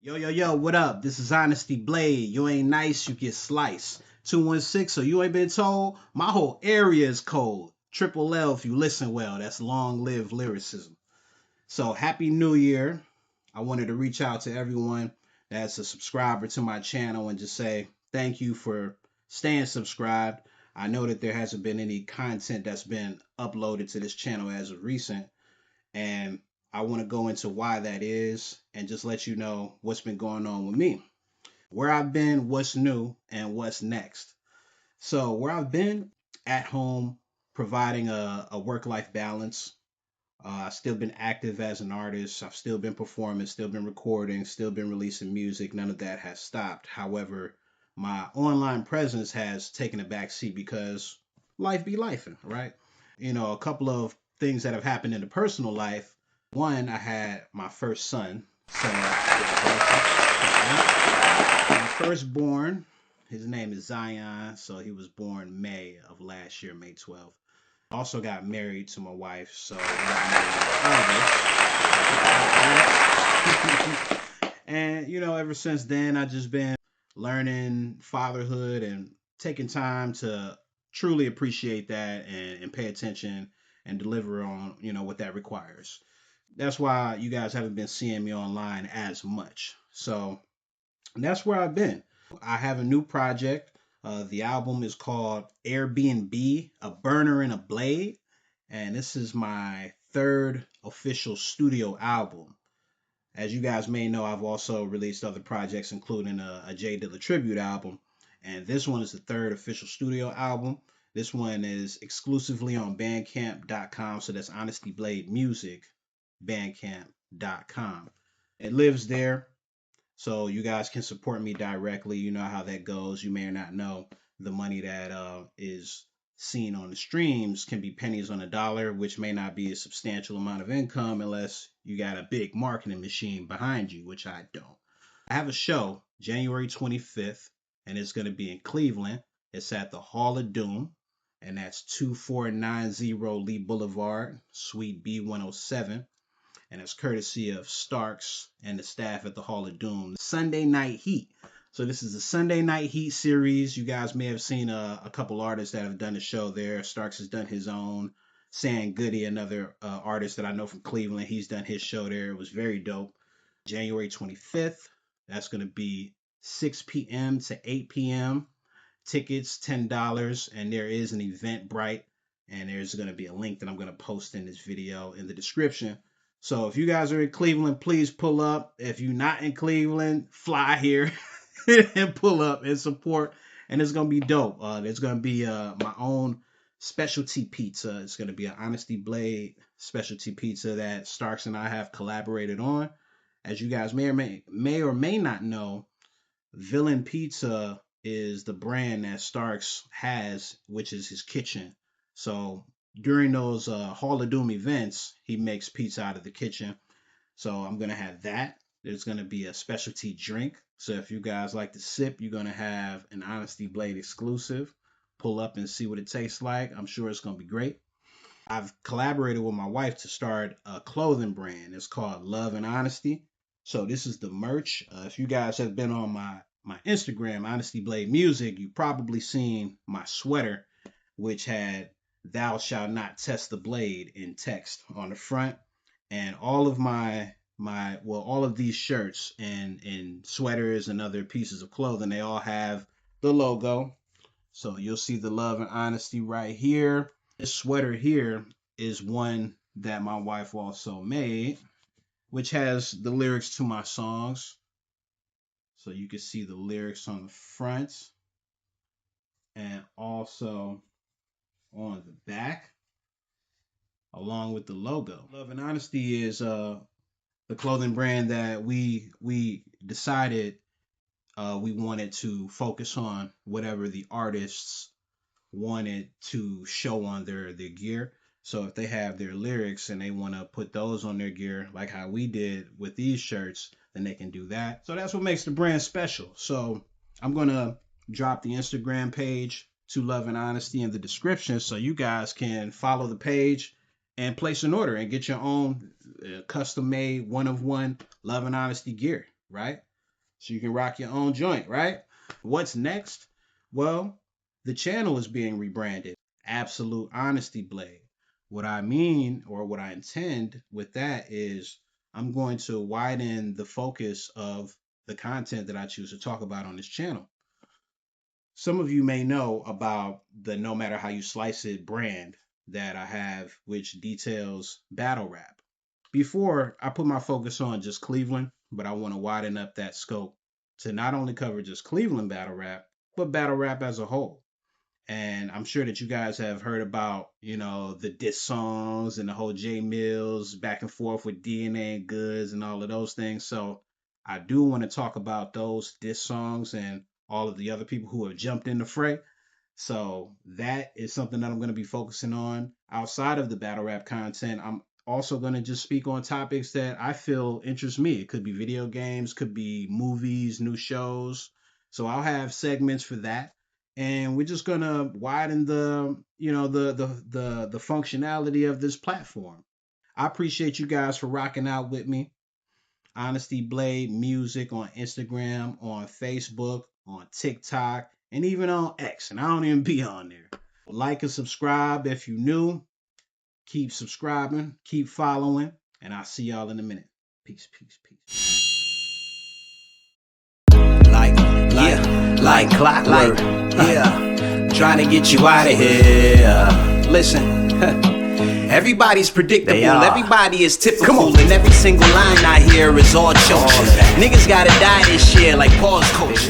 Yo, what up? This is Honasty Blade. You ain't nice, you get sliced. 216, so you ain't been told? My whole area is cold. Triple L if you listen well. That's long live lyricism. So, Happy New Year. I wanted to reach out to everyone that's a subscriber to my channel and just say thank you for staying subscribed. I know that there hasn't been any content that's been uploaded to this channel as of recent, and I want to go into why that is and just let you know what's been going on with me, where I've been, what's new, and what's next. So, where I've been at home, providing a work life balance. I've still been active as an artist. I've still been performing, still been recording, still been releasing music. None of that has stopped. However, my online presence has taken a back seat because life be lifing, right? A couple of things that have happened in the personal life. One, I had my first son. So, my firstborn, his name is Zion. So he was born May of last year, May 12th. Also got married to my wife, so and ever since then I just been learning fatherhood and taking time to truly appreciate that and pay attention and deliver on what that requires. That's why you guys haven't been seeing me online as much. So that's where I've been. I have a new project. The album is called Airbnb, A Burner and a Blade. And this is my third official studio album. As you guys may know, I've also released other projects, including a Jay Dilla tribute album. And this one is the third official studio album. This one is exclusively on bandcamp.com. So that's Honasty Blade Music, bandcamp.com. It lives there. So you guys can support me directly. You know how that goes. You may or not know the money that is seen on the streams can be pennies on a dollar, which may not be a substantial amount of income unless you got a big marketing machine behind you, which I don't. I have a show January 25th, and it's going to be in Cleveland. It's at the Hall of Doom, and that's 2490 Lee Boulevard, Suite B107, and it's courtesy of Starks and the staff at the Hall of Doom. Sunday Night Heat. So this is a Sunday Night Heat series. You guys may have seen a couple artists that have done a show there. Starks has done his own. San Goody, another artist that I know from Cleveland, he's done his show there. It was very dope. January 25th. That's going to be 6 p.m. to 8 p.m. Tickets $10, and there is an Eventbrite, and there's going to be a link that I'm going to post in this video in the description. So if you guys are in Cleveland, please pull up. If you're not in Cleveland, fly here and pull up and support. And it's gonna be dope. There's gonna be my own specialty pizza. It's gonna be an Honasty Blade specialty pizza that Starks and I have collaborated on. As you guys may not know, Villain Pizza is the brand that Starks has, which is his kitchen. So during those Hall of Doom events, he makes pizza out of the kitchen. So I'm gonna have that. There's gonna be a specialty drink. So if you guys like to sip, you're gonna have an Honasty Blade exclusive. Pull up and see what it tastes like. I'm sure it's gonna be great. I've collaborated with my wife to start a clothing brand. It's called Love and Honesty. So this is the merch. If you guys have been on my Instagram, Honasty Blade Music, you've probably seen my sweater, which had "Thou shalt not test the blade" in text on the front, and all of all of these shirts and sweaters and other pieces of clothing, they all have the logo. So you'll see the Love and Honesty right here. This sweater here is one that my wife also made, which has the lyrics to my songs. So you can see the lyrics on the front and also on the back, along with the logo. Love and Honesty is the clothing brand that we decided we wanted to focus on whatever the artists wanted to show on their gear. So if they have their lyrics and they want to put those on their gear, like how we did with these shirts, then they can do that. So that's what makes the brand special. So I'm going to drop the Instagram page to Love and Honesty in the description so you guys can follow the page and place an order and get your own custom made one of one Love and Honesty gear, right? so you can rock your own joint, right? What's next? Well, the channel is being rebranded, Absolute Honesty Blade. What I mean, or what I intend with that, is I'm going to widen the focus of the content that I choose to talk about on this channel. Some of you may know about the No Matter How You Slice It brand that I have, which details battle rap. Before, I put my focus on just Cleveland, but I want to widen up that scope to not only cover just Cleveland battle rap, but battle rap as a whole. And I'm sure that you guys have heard about, the diss songs and the whole J Mills back and forth with DNA and Goods and all of those things. So I do want to talk about those diss songs and all of the other people who have jumped in the fray. So that is something that I'm going to be focusing on. Outside of the battle rap content, I'm also going to just speak on topics that I feel interest me. It could be video games, could be movies, new shows. So I'll have segments for that. And we're just gonna widen the functionality of this platform. I appreciate you guys for rocking out with me. Honasty Blade Music on Instagram, on Facebook, on TikTok, and even on X. And I don't even be on there. Like and subscribe if you're new. Keep subscribing, keep following, and I'll see y'all in a minute. Peace, peace, peace. Like clockwork, yeah. Trying to get you out of here. Listen, everybody's predictable, everybody is typical, and every single line I hear is all jokes. Niggas gotta die this year like Paul's coach.